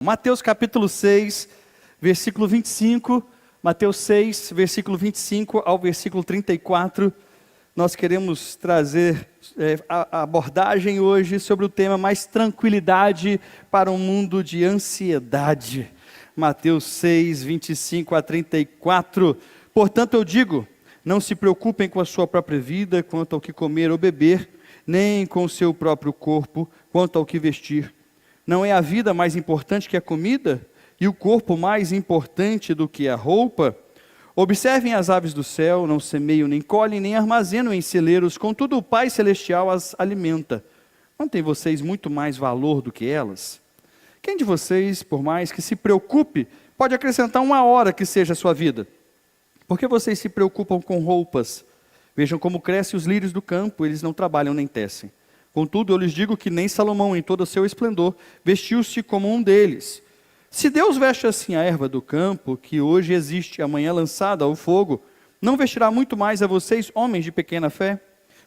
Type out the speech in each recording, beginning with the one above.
Mateus capítulo 6, versículo 25, Mateus 6, versículo 25 ao versículo 34, nós queremos trazer a abordagem hoje sobre o tema mais tranquilidade para um mundo de ansiedade. Mateus 6, 25 a 34, portanto eu digo, não se preocupem com a sua própria vida, quanto ao que comer ou beber, nem com o seu próprio corpo, quanto ao que vestir. Não é a vida mais importante que a comida? E o corpo mais importante do que a roupa? Observem as aves do céu, não semeiam, nem colhem, nem armazenam em celeiros, contudo o Pai Celestial as alimenta. Não tem vocês muito mais valor do que elas? Quem de vocês, por mais que se preocupe, pode acrescentar uma hora que seja a sua vida? Por que vocês se preocupam com roupas? Vejam como crescem os lírios do campo, eles não trabalham nem tecem. Contudo, eu lhes digo que nem Salomão, em todo o seu esplendor, vestiu-se como um deles. Se Deus veste assim a erva do campo, que hoje existe e amanhã lançada ao fogo, não vestirá muito mais a vocês, homens de pequena fé?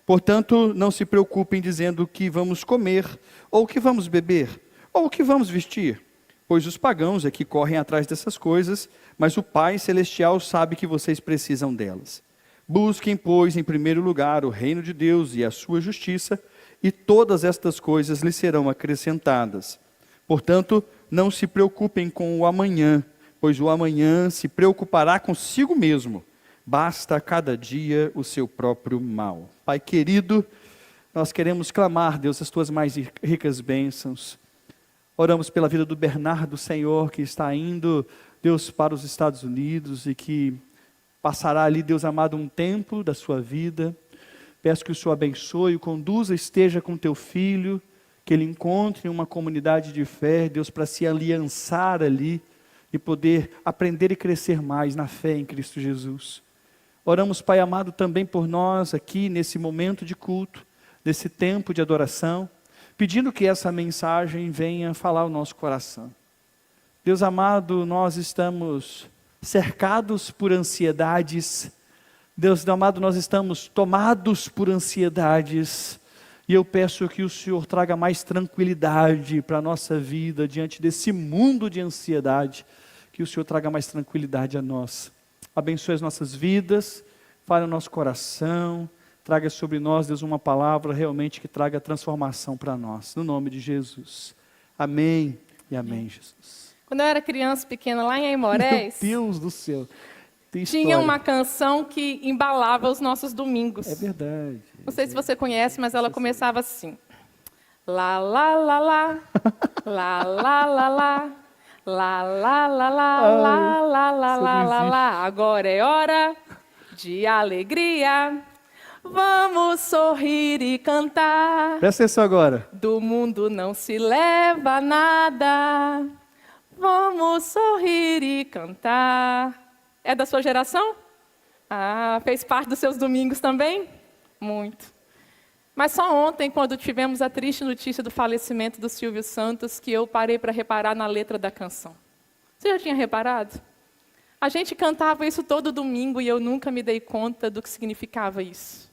Portanto, não se preocupem dizendo o que vamos comer, ou o que vamos beber, ou o que vamos vestir. Pois os pagãos é que correm atrás dessas coisas, mas o Pai Celestial sabe que vocês precisam delas. Busquem, pois, em primeiro lugar o reino de Deus e a sua justiça, e todas estas coisas lhe serão acrescentadas. Portanto, não se preocupem com o amanhã, pois o amanhã se preocupará consigo mesmo. Basta a cada dia o seu próprio mal. Pai querido, nós queremos clamar, Deus, as tuas mais ricas bênçãos. Oramos pela vida do Bernardo, Senhor, que está indo, Deus, para os Estados Unidos e que passará ali, Deus amado, um tempo da sua vida. Peço que o Senhor abençoe, o conduza, esteja com teu filho, que ele encontre uma comunidade de fé, Deus, para se aliançar ali e poder aprender e crescer mais na fé em Cristo Jesus. Oramos, Pai amado, também por nós aqui nesse momento de culto, nesse tempo de adoração, pedindo que essa mensagem venha falar ao nosso coração. Deus amado, nós estamos cercados por ansiedades. Deus amado, nós estamos tomados por ansiedades, e eu peço que o Senhor traga mais tranquilidade para a nossa vida, diante desse mundo de ansiedade, que o Senhor traga mais tranquilidade a nós. Abençoe as nossas vidas, fale o nosso coração, traga sobre nós, Deus, uma palavra realmente que traga transformação para nós, no nome de Jesus. Amém e amém, Jesus. Quando eu era criança pequena, lá em Aimorés, Meu Deus do céu. tinha uma canção que embalava os nossos domingos. É verdade. Não sei se você conhece, mas ela começava assim. Lá, lá, lá, lá, lá, lá, lá, lá, lá, lá, lá, lá, lá, lá, lá, lá, lá, lá. Agora é hora de alegria, vamos sorrir e cantar. Presta atenção agora. Do mundo não se leva nada, vamos sorrir e cantar. É da sua geração? Ah, fez parte dos seus domingos também? Muito. Mas só ontem, quando tivemos a triste notícia do falecimento do Silvio Santos, que eu parei para reparar na letra da canção. Você já tinha reparado? A gente cantava isso todo domingo e eu nunca me dei conta do que significava isso.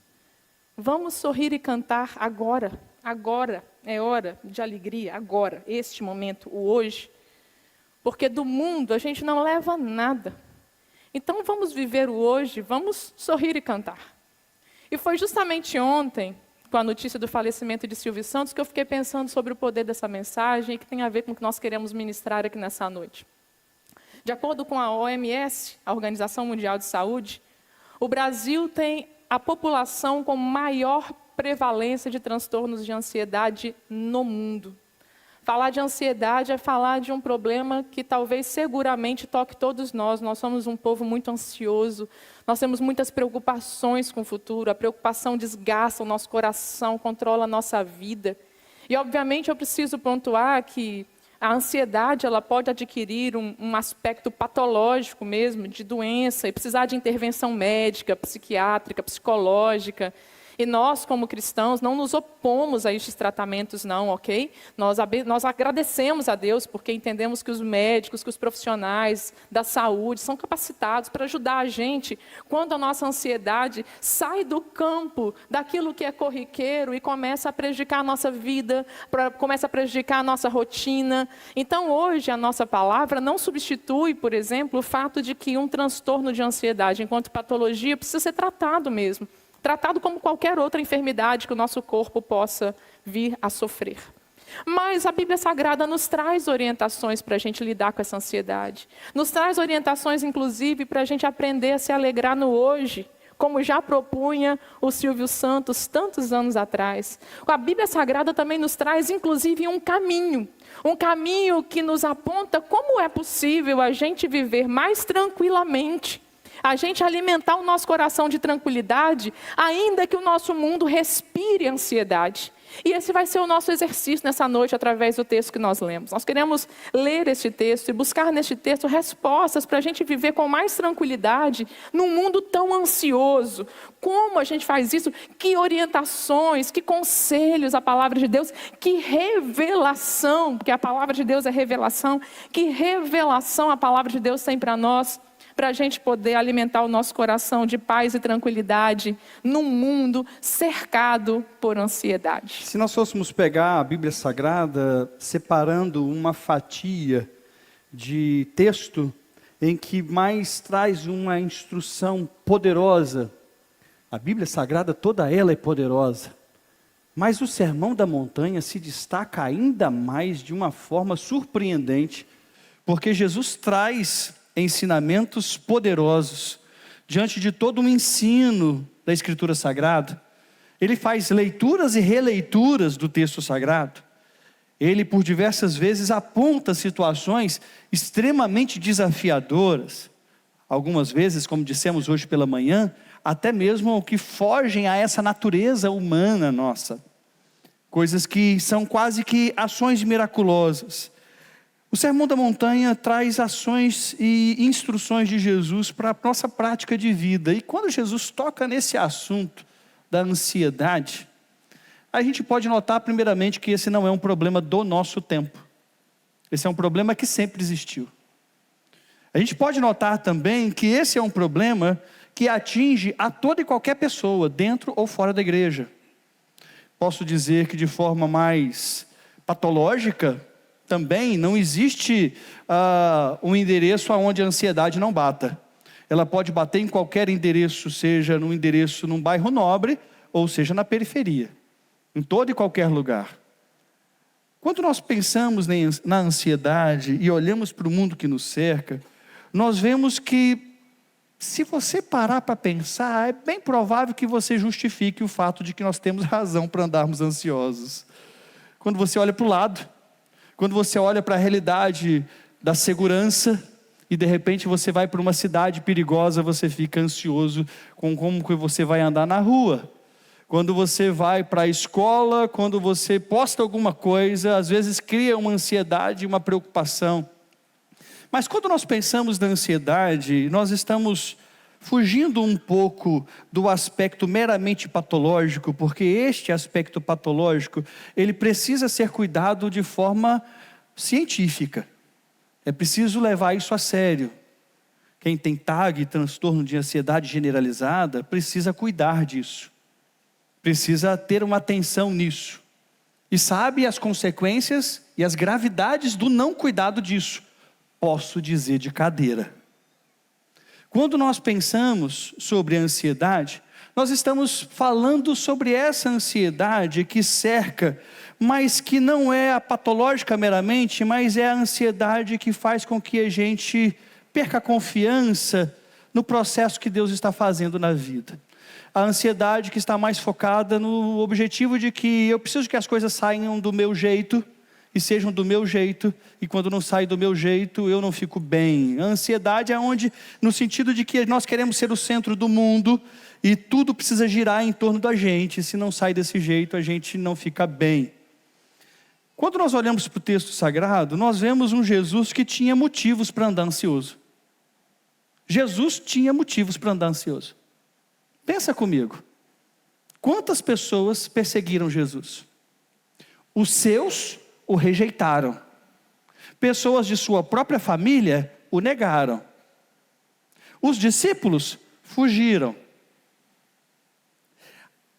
Vamos sorrir e cantar agora. Agora é hora de alegria, agora, este momento, o hoje. Porque do mundo a gente não leva nada. Então vamos viver o hoje, vamos sorrir e cantar. E foi justamente ontem, com a notícia do falecimento de Silvio Santos, que eu fiquei pensando sobre o poder dessa mensagem e que tem a ver com o que nós queremos ministrar aqui nessa noite. De acordo com a OMS, a Organização Mundial de Saúde, o Brasil tem a população com maior prevalência de transtornos de ansiedade no mundo. Falar de ansiedade é falar de um problema que talvez seguramente toque todos nós. Nós somos um povo muito ansioso, nós temos muitas preocupações com o futuro, a preocupação desgasta o nosso coração, controla a nossa vida. E obviamente eu preciso pontuar que a ansiedade ela pode adquirir um aspecto patológico mesmo, de doença, e precisar de intervenção médica, psiquiátrica, psicológica. E nós, como cristãos, não nos opomos a estes tratamentos, não, ok? Nós agradecemos a Deus porque entendemos que os médicos, que os profissionais da saúde são capacitados para ajudar a gente quando a nossa ansiedade sai do campo daquilo que é corriqueiro e começa a prejudicar a nossa vida, começa a prejudicar a nossa rotina. Então, hoje, a nossa palavra não substitui, por exemplo, o fato de que um transtorno de ansiedade, enquanto patologia, precisa ser tratado mesmo. Tratado como qualquer outra enfermidade que o nosso corpo possa vir a sofrer. Mas a Bíblia Sagrada nos traz orientações para a gente lidar com essa ansiedade. Nos traz orientações, inclusive, para a gente aprender a se alegrar no hoje, como já propunha o Silvio Santos tantos anos atrás. A Bíblia Sagrada também nos traz, inclusive, um caminho que nos aponta como é possível a gente viver mais tranquilamente, a gente alimentar o nosso coração de tranquilidade, ainda que o nosso mundo respire ansiedade. E esse vai ser o nosso exercício nessa noite, através do texto que nós lemos. Nós queremos ler este texto e buscar neste texto respostas para a gente viver com mais tranquilidade num mundo tão ansioso. Como a gente faz isso? Que orientações, que conselhos a palavra de Deus, que revelação, porque a palavra de Deus é revelação, que revelação a palavra de Deus tem para nós, para a gente poder alimentar o nosso coração de paz e tranquilidade num mundo cercado por ansiedade. Se nós fôssemos pegar a Bíblia Sagrada, separando uma fatia de texto em que mais traz uma instrução poderosa, a Bíblia Sagrada toda ela é poderosa, mas o Sermão da Montanha se destaca ainda mais de uma forma surpreendente, porque Jesus traz ensinamentos poderosos diante de todo um ensino da Escritura Sagrada. Ele faz leituras e releituras do texto sagrado. Ele, por diversas vezes, aponta situações extremamente desafiadoras. Algumas vezes, como dissemos hoje pela manhã, até mesmo que fogem a essa natureza humana nossa. Coisas que são quase que ações miraculosas. O Sermão da Montanha traz ações e instruções de Jesus para a nossa prática de vida. E quando Jesus toca nesse assunto da ansiedade, a gente pode notar primeiramente que esse não é um problema do nosso tempo. Esse é um problema que sempre existiu. A gente pode notar também que esse é um problema que atinge a toda e qualquer pessoa, dentro ou fora da igreja. Posso dizer que de forma mais patológica, também não existe um endereço onde a ansiedade não bata. Ela pode bater em qualquer endereço, seja num endereço num bairro nobre, ou seja na periferia. Em todo e qualquer lugar. Quando nós pensamos na ansiedade e olhamos para o mundo que nos cerca, nós vemos que, se você parar para pensar, é bem provável que você justifique o fato de que nós temos razão para andarmos ansiosos. Quando você olha para o lado, quando você olha para a realidade da segurança e de repente você vai para uma cidade perigosa, você fica ansioso com como que você vai andar na rua. Quando você vai para a escola, quando você posta alguma coisa, às vezes cria uma ansiedade, uma preocupação. Mas quando nós pensamos na ansiedade, nós estamos fugindo um pouco do aspecto meramente patológico, porque este aspecto patológico, ele precisa ser cuidado de forma científica. É preciso levar isso a sério. Quem tem TAG, transtorno de ansiedade generalizada, precisa cuidar disso. Precisa ter uma atenção nisso. E sabe as consequências e as gravidades do não cuidado disso. Posso dizer de cadeira. Quando nós pensamos sobre a ansiedade, nós estamos falando sobre essa ansiedade que cerca, mas que não é a patológica meramente, mas é a ansiedade que faz com que a gente perca a confiança no processo que Deus está fazendo na vida. A ansiedade que está mais focada no objetivo de que eu preciso que as coisas saiam do meu jeito, e sejam do meu jeito, e quando não sai do meu jeito, eu não fico bem. A ansiedade é onde, no sentido de que nós queremos ser o centro do mundo, e tudo precisa girar em torno da gente. Se não sai desse jeito, a gente não fica bem. Quando nós olhamos para o texto sagrado, nós vemos um Jesus que tinha motivos para andar ansioso. Jesus tinha motivos para andar ansioso. Pensa comigo. Quantas pessoas perseguiram Jesus? Os seus o rejeitaram. Pessoas de sua própria família o negaram. Os discípulos fugiram.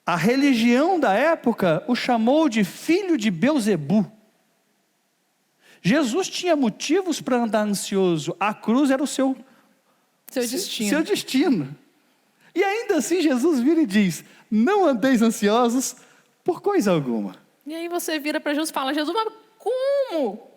A religião da época o chamou de filho de Belzebu. Jesus tinha motivos para andar ansioso. A cruz era o seu destino. E ainda assim Jesus vira e diz: não andeis ansiosos por coisa alguma. E aí você vira para Jesus e fala: Jesus, mas como?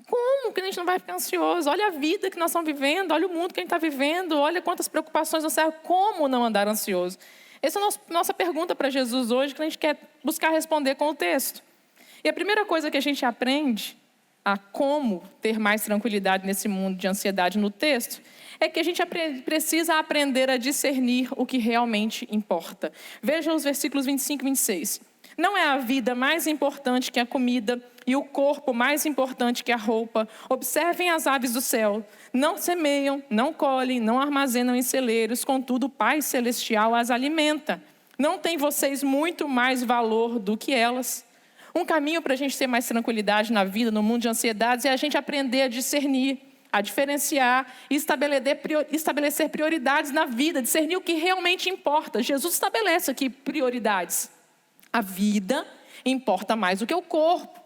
Como que a gente não vai ficar ansioso? Olha a vida que nós estamos vivendo, olha o mundo que a gente está vivendo, olha quantas preocupações nós temos. Como não andar ansioso? Essa é a nossa pergunta para Jesus hoje, que a gente quer buscar responder com o texto. E a primeira coisa que a gente aprende a como ter mais tranquilidade nesse mundo de ansiedade no texto, é que a gente precisa aprender a discernir o que realmente importa. Veja os versículos 25 e 26. Não é a vida mais importante que a comida e o corpo mais importante que a roupa. Observem as aves do céu. Não semeiam, não colhem, não armazenam em celeiros, contudo o Pai Celestial as alimenta. Não tem vocês muito mais valor do que elas? Um caminho para a gente ter mais tranquilidade na vida, no mundo de ansiedades, é a gente aprender a discernir, a diferenciar e estabelecer prioridades na vida, discernir o que realmente importa. Jesus estabelece aqui prioridades. A vida importa mais do que o corpo.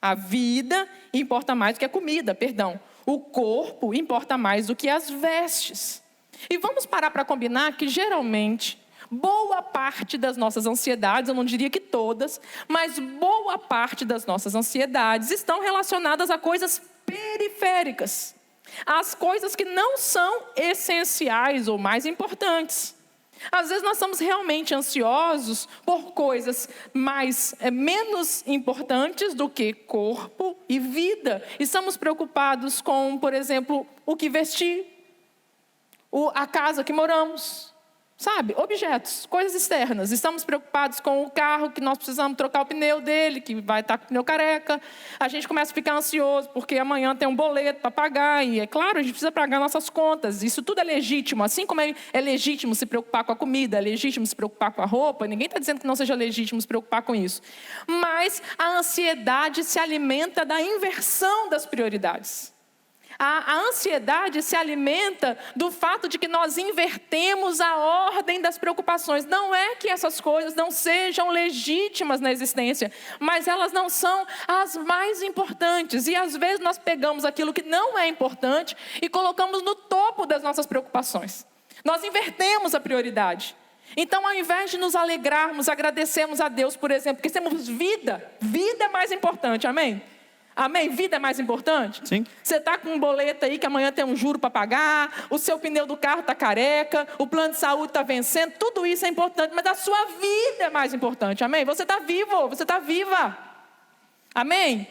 A vida importa mais do que a comida, perdão. O corpo importa mais do que as vestes. E vamos parar para combinar que geralmente boa parte das nossas ansiedades, eu não diria que todas, mas boa parte das nossas ansiedades estão relacionadas a coisas periféricas, às coisas que não são essenciais ou mais importantes. Às vezes nós estamos realmente ansiosos por coisas menos importantes do que corpo e vida. Estamos preocupados com, por exemplo, o que vestir, a casa que moramos. Sabe, objetos, coisas externas. Estamos preocupados com o carro, que nós precisamos trocar o pneu dele, que vai estar com o pneu careca. A gente começa a ficar ansioso, porque amanhã tem um boleto para pagar. E é claro, a gente precisa pagar nossas contas. Isso tudo é legítimo. Assim como é legítimo se preocupar com a comida, é legítimo se preocupar com a roupa. Ninguém está dizendo que não seja legítimo se preocupar com isso. Mas a ansiedade se alimenta da inversão das prioridades. A ansiedade se alimenta do fato de que nós invertemos a ordem das preocupações. Não é que essas coisas não sejam legítimas na existência, mas elas não são as mais importantes. E às vezes nós pegamos aquilo que não é importante e colocamos no topo das nossas preocupações. Nós invertemos a prioridade. Então, ao invés de nos alegrarmos, agradecemos a Deus, por exemplo, porque temos vida. Vida é mais importante, amém? Amém? Vida é mais importante? Sim. Você está com um boleto aí que amanhã tem um juro para pagar, o seu pneu do carro está careca, o plano de saúde está vencendo, tudo isso é importante, mas a sua vida é mais importante, amém? Você está vivo, você está viva, amém?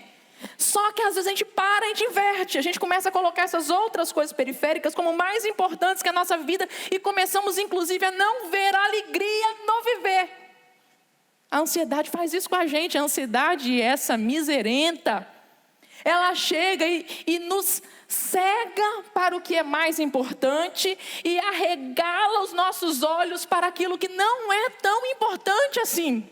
Só que às vezes a gente para, a gente inverte, a gente começa a colocar essas outras coisas periféricas como mais importantes que a nossa vida e começamos inclusive a não ver a alegria no viver. A ansiedade faz isso com a gente, a ansiedade, essa miserenta, ela chega e nos cega para o que é mais importante e arregala os nossos olhos para aquilo que não é tão importante assim.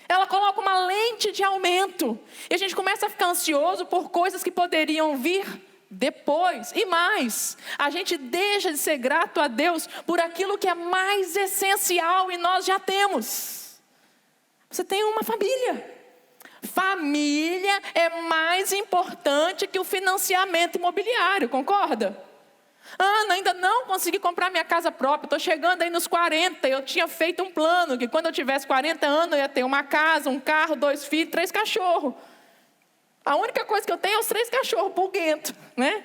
Ela coloca uma lente de aumento e a gente começa a ficar ansioso por coisas que poderiam vir depois. E mais, a gente deixa de ser grato a Deus por aquilo que é mais essencial e nós já temos. Você tem uma família. Família é mais importante que o financiamento imobiliário, concorda? Ana, ainda não consegui comprar minha casa própria, estou chegando aí nos 40, eu tinha feito um plano, que quando eu tivesse 40 anos eu ia ter uma casa, um carro, 2 filhos, 3 cachorros. A única coisa que eu tenho é os 3 cachorros pulguentos, né?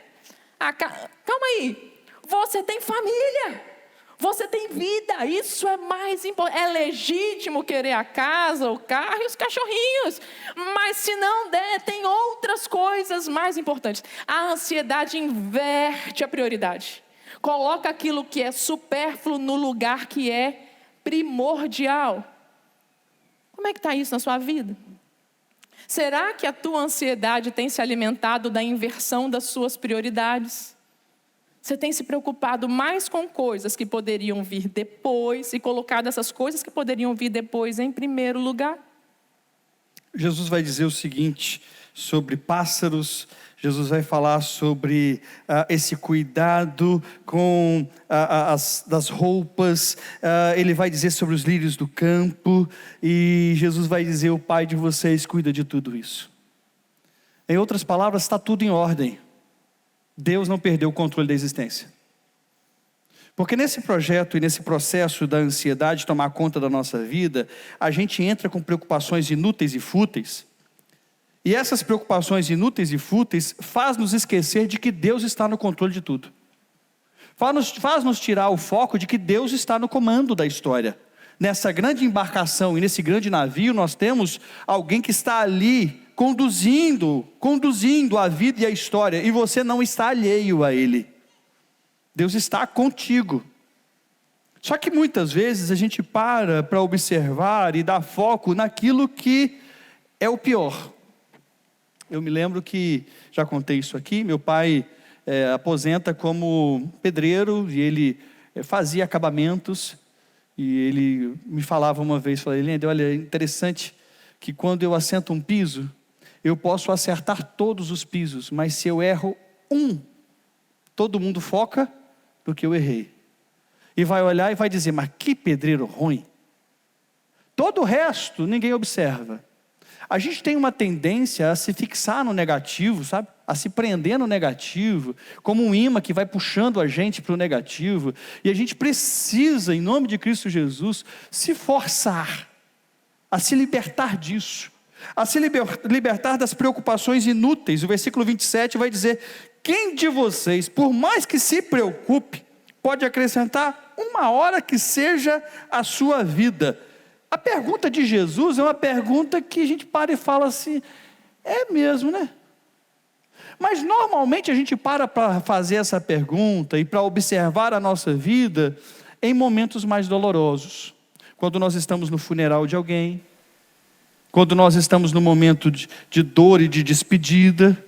Calma aí, você tem família. Você tem vida, isso é mais importante. É legítimo querer a casa, o carro e os cachorrinhos. Mas se não der, tem outras coisas mais importantes. A ansiedade inverte a prioridade. Coloca aquilo que é supérfluo no lugar que é primordial. Como é que está isso na sua vida? Será que a tua ansiedade tem se alimentado da inversão das suas prioridades? Você tem se preocupado mais com coisas que poderiam vir depois e colocado essas coisas que poderiam vir depois em primeiro lugar? Jesus vai dizer o seguinte sobre pássaros. Jesus vai falar sobre esse cuidado com das roupas. Ele vai dizer sobre os lírios do campo. E Jesus vai dizer: o Pai de vocês cuida de tudo isso. Em outras palavras, está tudo em ordem. Deus não perdeu o controle da existência. Porque nesse projeto e nesse processo da ansiedade tomar conta da nossa vida, a gente entra com preocupações inúteis e fúteis. E essas preocupações inúteis e fúteis faz nos esquecer de que Deus está no controle de tudo. Faz nos tirar o foco de que Deus está no comando da história. Nessa grande embarcação e nesse grande navio, nós temos alguém que está ali conduzindo a vida e a história, e você não está alheio a ele. Deus está contigo. Só que muitas vezes a gente para observar e dar foco naquilo que é o pior. Eu me lembro que, já contei isso aqui, meu pai aposenta como pedreiro, e ele fazia acabamentos, e ele me falava uma vez, Lênio, olha, é interessante que quando eu assento um piso, eu posso acertar todos os pisos, mas se eu erro todo mundo foca no que eu errei. E vai olhar e vai dizer: mas que pedreiro ruim. Todo o resto ninguém observa. A gente tem uma tendência a se fixar no negativo, sabe? A se prender no negativo, como um imã que vai puxando a gente para o negativo. E a gente precisa, em nome de Cristo Jesus, se forçar a se libertar disso, a se libertar das preocupações inúteis. O versículo 27 vai dizer: quem de vocês, por mais que se preocupe, pode acrescentar uma hora que seja a sua vida? A pergunta de Jesus é uma pergunta que a gente para e fala assim: é mesmo, né? Mas normalmente a gente para fazer essa pergunta e para observar a nossa vida em momentos mais dolorosos. Quando nós estamos no funeral de alguém, quando nós estamos no momento de dor e de despedida,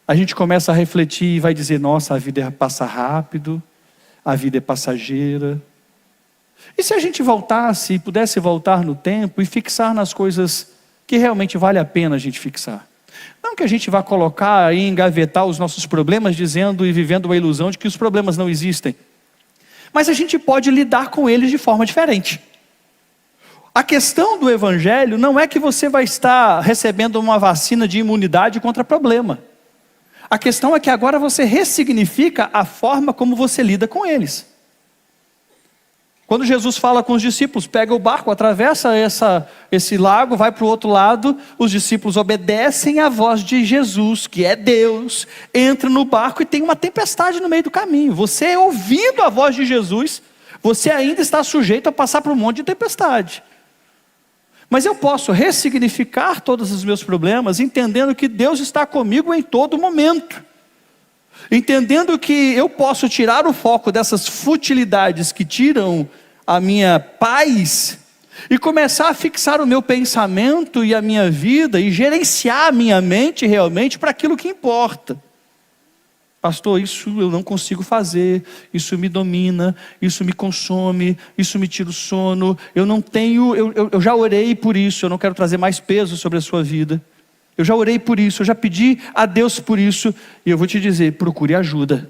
a gente começa a refletir e vai dizer: nossa, a vida passa rápido, a vida é passageira. E se a gente voltasse, e pudesse voltar no tempo e fixar nas coisas que realmente vale a pena a gente fixar? Não que a gente vá colocar e engavetar os nossos problemas, dizendo e vivendo a ilusão de que os problemas não existem. Mas a gente pode lidar com eles de forma diferente. A questão do Evangelho não é que você vai estar recebendo uma vacina de imunidade contra problema. A questão é que agora você ressignifica a forma como você lida com eles. Quando Jesus fala com os discípulos, pega o barco, atravessa esse lago, vai para o outro lado, os discípulos obedecem à voz de Jesus, que é Deus, entra no barco e tem uma tempestade no meio do caminho. Você, ouvindo a voz de Jesus, você ainda está sujeito a passar por um monte de tempestade. Mas eu posso ressignificar todos os meus problemas, entendendo que Deus está comigo em todo momento. Entendendo que eu posso tirar o foco dessas futilidades que tiram a minha paz e começar a fixar o meu pensamento e a minha vida e gerenciar a minha mente realmente para aquilo que importa. Pastor, isso eu não consigo fazer, isso me domina, isso me consome, isso me tira o sono, eu já orei por isso, eu não quero trazer mais peso sobre a sua vida. Eu já orei por isso, eu já pedi a Deus por isso, e eu vou te dizer, procure ajuda.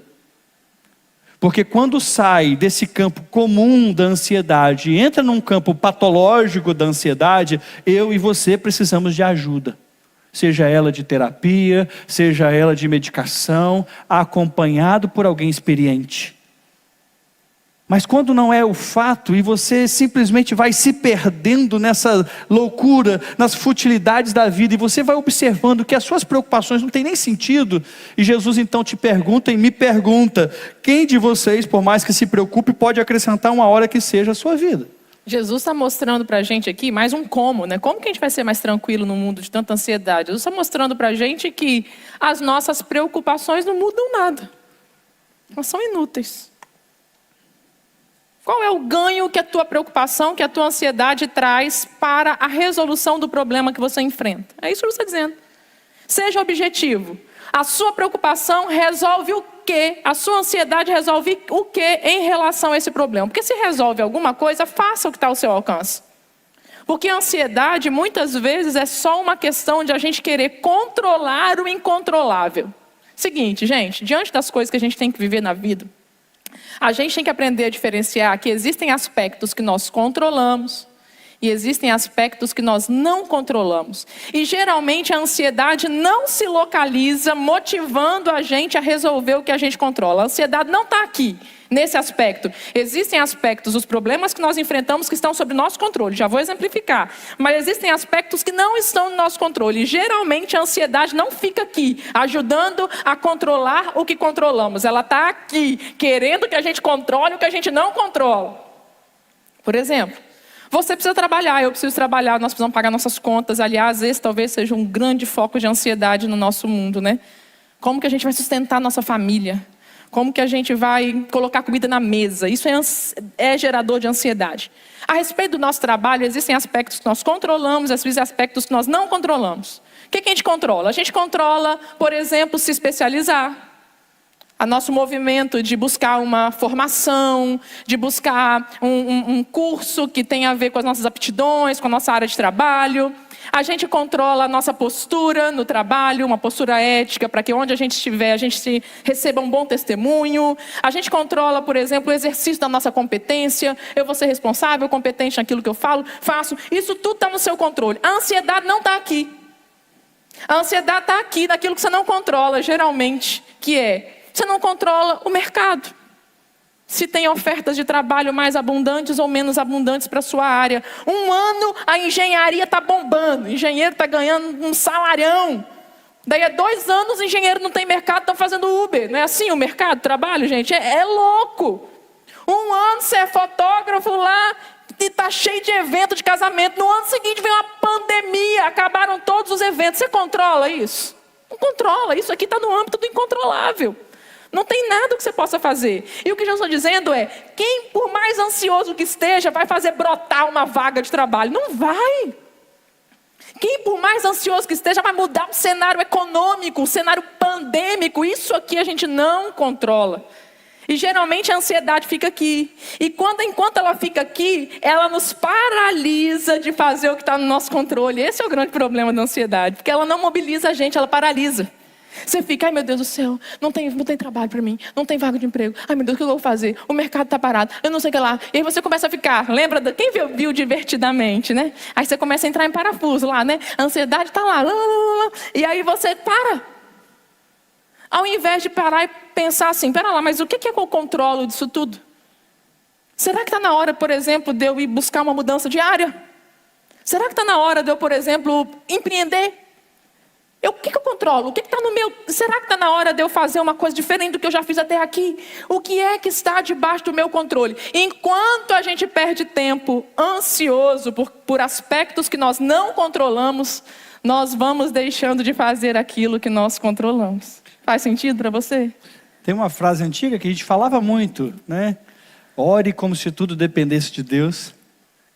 Porque quando sai desse campo comum da ansiedade, entra num campo patológico da ansiedade, eu e você precisamos de ajuda. Seja ela de terapia, seja ela de medicação, acompanhado por alguém experiente. Mas quando não é o fato, e você simplesmente vai se perdendo nessa loucura, nas futilidades da vida, e você vai observando que as suas preocupações não têm nem sentido, e Jesus então te pergunta e me pergunta: quem de vocês, por mais que se preocupe, pode acrescentar uma hora que seja a sua vida? Jesus está mostrando para a gente aqui mais um como, né? Como que a gente vai ser mais tranquilo no mundo de tanta ansiedade? Jesus está mostrando para a gente que as nossas preocupações não mudam nada. Elas são inúteis. Qual é o ganho que a tua preocupação, que a tua ansiedade traz para a resolução do problema que você enfrenta? É isso que você está dizendo. Seja objetivo. A sua preocupação resolve o quê? A sua ansiedade resolve o quê em relação a esse problema? Porque se resolve alguma coisa, faça o que está ao seu alcance. Porque a ansiedade, muitas vezes, é só uma questão de a gente querer controlar o incontrolável. Seguinte, gente, diante das coisas que a gente tem que viver na vida, a gente tem que aprender a diferenciar que existem aspectos que nós controlamos e existem aspectos que nós não controlamos. E geralmente a ansiedade não se localiza motivando a gente a resolver o que a gente controla. A ansiedade não está aqui, nesse aspecto. Existem aspectos, os problemas que nós enfrentamos que estão sob nosso controle. Já vou exemplificar. Mas existem aspectos que não estão no nosso controle. E geralmente a ansiedade não fica aqui, ajudando a controlar o que controlamos. Ela está aqui, querendo que a gente controle o que a gente não controla. Por exemplo, você precisa trabalhar, eu preciso trabalhar, nós precisamos pagar nossas contas. Aliás, esse talvez seja um grande foco de ansiedade no nosso mundo, né? Como que a gente vai sustentar nossa família? Como que a gente vai colocar comida na mesa? Isso é gerador de ansiedade. A respeito do nosso trabalho, existem aspectos que nós controlamos, existem aspectos que nós não controlamos. O que a gente controla? A gente controla, por exemplo, se especializar. A nosso movimento de buscar uma formação, de buscar um curso que tenha a ver com as nossas aptidões, com a nossa área de trabalho. A gente controla a nossa postura no trabalho, uma postura ética, para que onde a gente estiver, a gente receba um bom testemunho. A gente controla, por exemplo, o exercício da nossa competência. Eu vou ser responsável, competente naquilo que eu faço. Isso tudo está no seu controle. A ansiedade não está aqui. A ansiedade está aqui, naquilo que você não controla, geralmente, que é... Você não controla o mercado. Se tem ofertas de trabalho mais abundantes ou menos abundantes para a sua área. Um ano a engenharia está bombando. O engenheiro está ganhando um salarião. Daí a 2 anos o engenheiro não tem mercado, estão fazendo Uber. Não é assim o mercado de trabalho, gente? É louco. Um ano você é fotógrafo lá e está cheio de evento de casamento. No ano seguinte vem uma pandemia, acabaram todos os eventos. Você controla isso? Não controla. Isso aqui está no âmbito do incontrolável. Não tem nada que você possa fazer. E o que eu estou dizendo é, quem por mais ansioso que esteja, vai fazer brotar uma vaga de trabalho? Não vai. Quem por mais ansioso que esteja, vai mudar o cenário econômico, o cenário pandêmico. Isso aqui a gente não controla. E geralmente a ansiedade fica aqui. E enquanto ela fica aqui, ela nos paralisa de fazer o que está no nosso controle. Esse é o grande problema da ansiedade. Porque ela não mobiliza a gente, ela paralisa. Você fica, ai meu Deus do céu, não tem trabalho para mim, não tem vaga de emprego. Ai meu Deus, o que eu vou fazer? O mercado está parado, eu não sei o que lá. E aí você começa a ficar, lembra, quem viu Divertidamente, né? Aí você começa a entrar em parafuso lá, né? A ansiedade está lá, e aí você para. Ao invés de parar e pensar assim, pera lá, mas o que é que eu controlo disso tudo? Será que está na hora, por exemplo, de eu ir buscar uma mudança de área? Será que está na hora de eu, por exemplo, empreender? O que eu controlo? O que está no meu... Será que está na hora de eu fazer uma coisa diferente do que eu já fiz até aqui? O que é que está debaixo do meu controle? Enquanto a gente perde tempo ansioso por aspectos que nós não controlamos, nós vamos deixando de fazer aquilo que nós controlamos. Faz sentido para você? Tem uma frase antiga que a gente falava muito, né? Ore como se tudo dependesse de Deus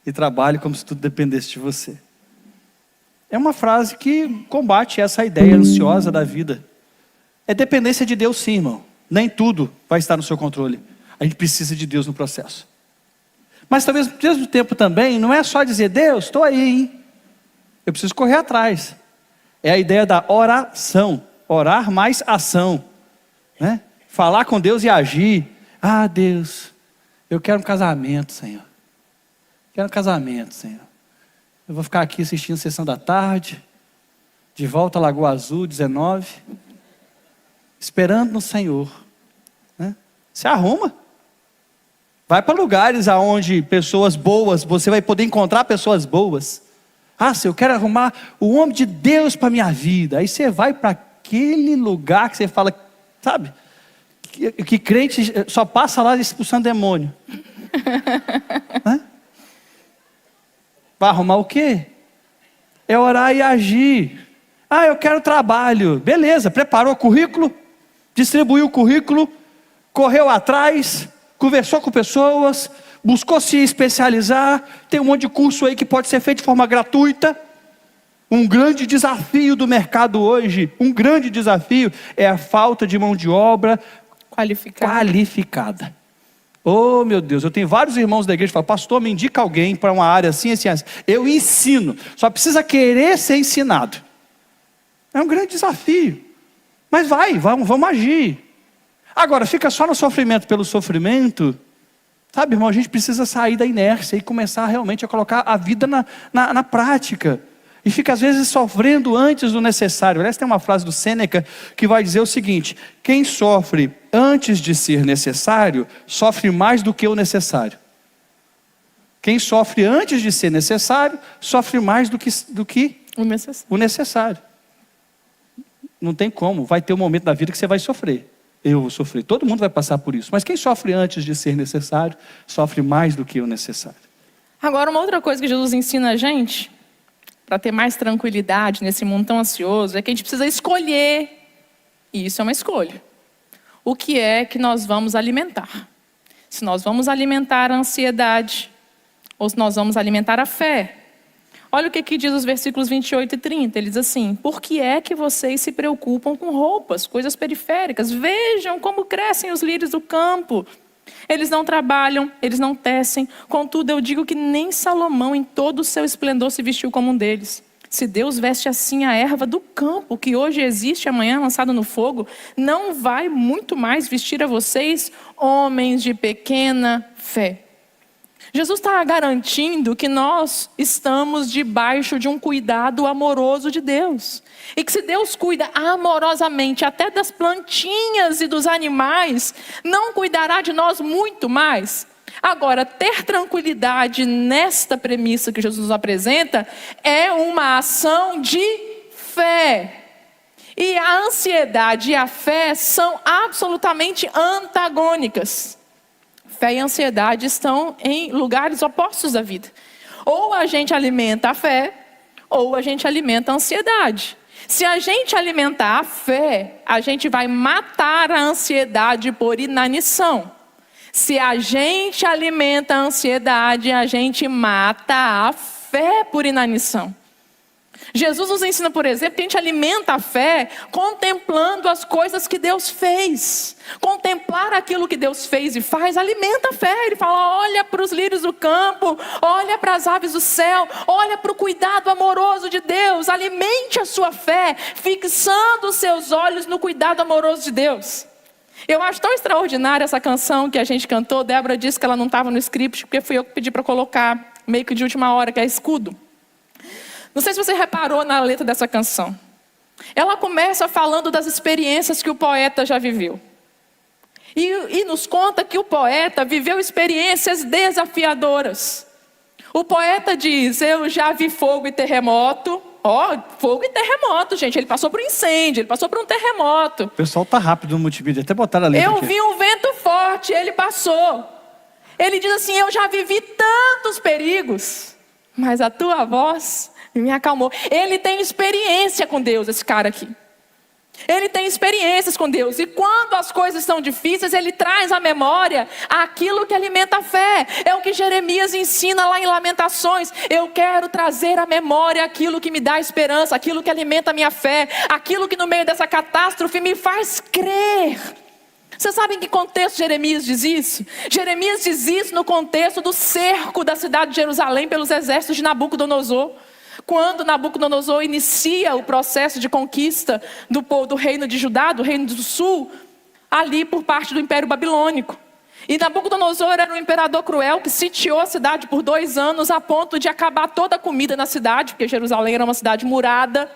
e trabalhe como se tudo dependesse de você. É uma frase que combate essa ideia ansiosa da vida. É dependência de Deus sim, irmão. Nem tudo vai estar no seu controle. A gente precisa de Deus no processo. Mas talvez ao mesmo tempo também, não é só dizer, Deus, estou aí, hein? Eu preciso correr atrás. É a ideia da oração. Orar mais ação. Né? Falar com Deus e agir. Ah, Deus, eu quero um casamento, Senhor. Quero um casamento, Senhor. Eu vou ficar aqui assistindo a sessão da tarde, de volta à Lagoa Azul, 19, esperando no Senhor. Né? Se arruma. Vai para lugares onde pessoas boas, você vai poder encontrar pessoas boas. Ah, se eu quero arrumar o homem de Deus para a minha vida. Aí você vai para aquele lugar que você fala, sabe? Que crente só passa lá expulsando demônio. Né? Vai arrumar o quê? É orar e agir. Ah, eu quero trabalho. Beleza, preparou o currículo, distribuiu o currículo, correu atrás, conversou com pessoas, buscou se especializar. Tem um monte de curso aí que pode ser feito de forma gratuita. Um grande desafio do mercado hoje, um grande desafio é a falta de mão de obra qualificada. Oh, meu Deus, eu tenho vários irmãos da igreja que falam: pastor, me indica alguém para uma área assim, assim, assim. Eu ensino, só precisa querer ser ensinado. É um grande desafio. Mas vamos agir. Agora, fica só no sofrimento pelo sofrimento. Sabe, irmão, a gente precisa sair da inércia e começar realmente a colocar a vida na prática. E fica às vezes sofrendo antes do necessário. Aliás, tem uma frase do Sêneca que vai dizer o seguinte: quem sofre antes de ser necessário, sofre mais do que o necessário. Quem sofre antes de ser necessário, sofre mais do que o necessário. Não tem como, vai ter um momento da vida que você vai sofrer. Eu vou sofrer, todo mundo vai passar por isso. Mas quem sofre antes de ser necessário, sofre mais do que o necessário. Agora, uma outra coisa que Jesus ensina a gente, para ter mais tranquilidade nesse mundo tão ansioso, é que a gente precisa escolher, e isso é uma escolha, o que é que nós vamos alimentar. Se nós vamos alimentar a ansiedade, ou se nós vamos alimentar a fé. Olha o que diz os versículos 28 e 30, ele diz assim: por que é que vocês se preocupam com roupas, coisas periféricas? Vejam como crescem os lírios do campo. Eles não trabalham, eles não tecem. Contudo, eu digo que nem Salomão, em todo o seu esplendor, se vestiu como um deles. Se Deus veste assim a erva do campo, que hoje existe e amanhã é lançada no fogo, não vai muito mais vestir a vocês, homens de pequena fé. Jesus está garantindo que nós estamos debaixo de um cuidado amoroso de Deus. E que se Deus cuida amorosamente até das plantinhas e dos animais, não cuidará de nós muito mais? Agora, ter tranquilidade nesta premissa que Jesus nos apresenta é uma ação de fé. E a ansiedade e a fé são absolutamente antagônicas. Fé e ansiedade estão em lugares opostos da vida. Ou a gente alimenta a fé, ou a gente alimenta a ansiedade. Se a gente alimentar a fé, a gente vai matar a ansiedade por inanição. Se a gente alimenta a ansiedade, a gente mata a fé por inanição. Jesus nos ensina, por exemplo, que a gente alimenta a fé contemplando as coisas que Deus fez. Contemplar aquilo que Deus fez e faz, alimenta a fé. Ele fala: olha para os lírios do campo, olha para as aves do céu, olha para o cuidado amoroso de Deus. Alimente a sua fé, fixando os seus olhos no cuidado amoroso de Deus. Eu acho tão extraordinária essa canção que a gente cantou. Débora disse que ela não estava no script, porque fui eu que pedi para colocar, meio que de última hora, que é Escudo. Não sei se você reparou na letra dessa canção. Ela começa falando das experiências que o poeta já viveu. E nos conta que o poeta viveu experiências desafiadoras. O poeta diz: eu já vi fogo e terremoto. Fogo e terremoto, gente. Ele passou por um incêndio, ele passou por um terremoto. O pessoal tá rápido no multimídia, até botaram a letra Eu aqui. vi um vento forte, ele passou. Ele diz assim: eu já vivi tantos perigos, mas a tua voz me acalmou. Ele tem experiência com Deus, esse cara aqui. Ele tem experiências com Deus. E quando as coisas estão difíceis, ele traz à memória aquilo que alimenta a fé. É o que Jeremias ensina lá em Lamentações. Eu quero trazer à memória aquilo que me dá esperança, aquilo que alimenta a minha fé, aquilo que no meio dessa catástrofe me faz crer. Você sabe em que contexto Jeremias diz isso? Jeremias diz isso no contexto do cerco da cidade de Jerusalém pelos exércitos de Nabucodonosor. Quando Nabucodonosor inicia o processo de conquista do reino de Judá, do reino do sul, ali por parte do Império Babilônico. E Nabucodonosor era um imperador cruel que sitiou a cidade por 2 anos a ponto de acabar toda a comida na cidade, porque Jerusalém era uma cidade murada.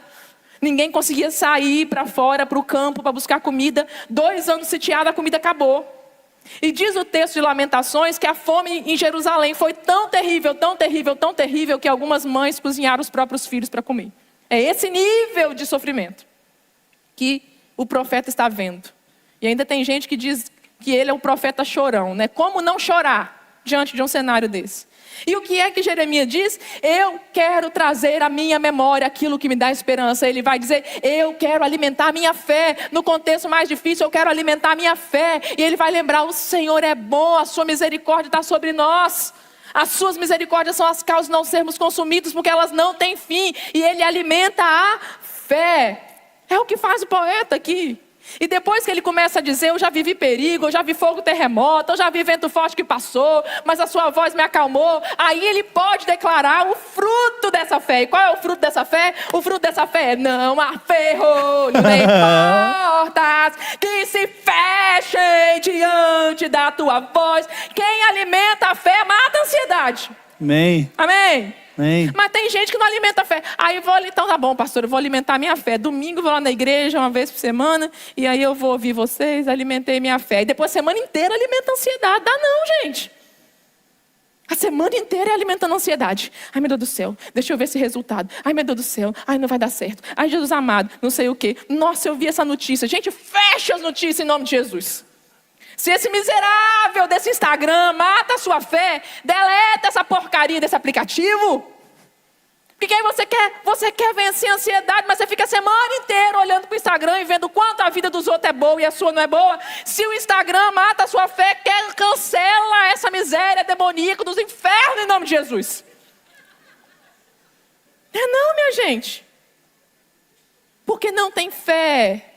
Ninguém conseguia sair para fora, para o campo, para buscar comida. 2 anos sitiada, a comida acabou. E diz o texto de Lamentações que a fome em Jerusalém foi tão terrível, tão terrível, tão terrível, que algumas mães cozinharam os próprios filhos para comer. É esse nível de sofrimento que o profeta está vendo. E ainda tem gente que diz que ele é o profeta chorão, né? Como não chorar diante de um cenário desse? E o que é que Jeremias diz? Eu quero trazer à minha memória aquilo que me dá esperança. Ele vai dizer: eu quero alimentar a minha fé. No contexto mais difícil, eu quero alimentar a minha fé. E ele vai lembrar: o Senhor é bom, a sua misericórdia está sobre nós. As suas misericórdias são as causas de não sermos consumidos, porque elas não têm fim. E Ele alimenta a fé. É o que faz o poeta aqui. E depois que ele começa a dizer, eu já vivi perigo, eu já vi fogo, terremoto, eu já vi vento forte que passou, mas a sua voz me acalmou. Aí ele pode declarar o fruto dessa fé. E qual é o fruto dessa fé? O fruto dessa fé é: não há ferrolho nem portas que se fechem diante da tua voz. Quem alimenta a fé mata a ansiedade. Amém. Amém? Amém. Mas tem gente que não alimenta a fé. Aí então tá bom, pastor, eu vou alimentar a minha fé. Domingo eu vou lá na igreja uma vez por semana, e aí eu vou ouvir vocês, alimentei minha fé. E depois a semana inteira alimenta a ansiedade. Dá não, gente. A semana inteira é alimentando a ansiedade. Ai, meu Deus do céu, deixa eu ver esse resultado. Ai, meu Deus do céu, ai, não vai dar certo. Ai, Jesus amado, não sei o quê. Nossa, eu vi essa notícia. Gente, fecha as notícias em nome de Jesus. Se esse miserável desse Instagram mata a sua fé, deleta essa porcaria desse aplicativo. Porque aí você quer vencer a ansiedade, mas você fica a semana inteira olhando para o Instagram e vendo quanto a vida dos outros é boa e a sua não é boa. Se o Instagram mata a sua fé, cancela essa miséria demoníaca dos infernos em nome de Jesus. Não, minha gente. Porque não tem fé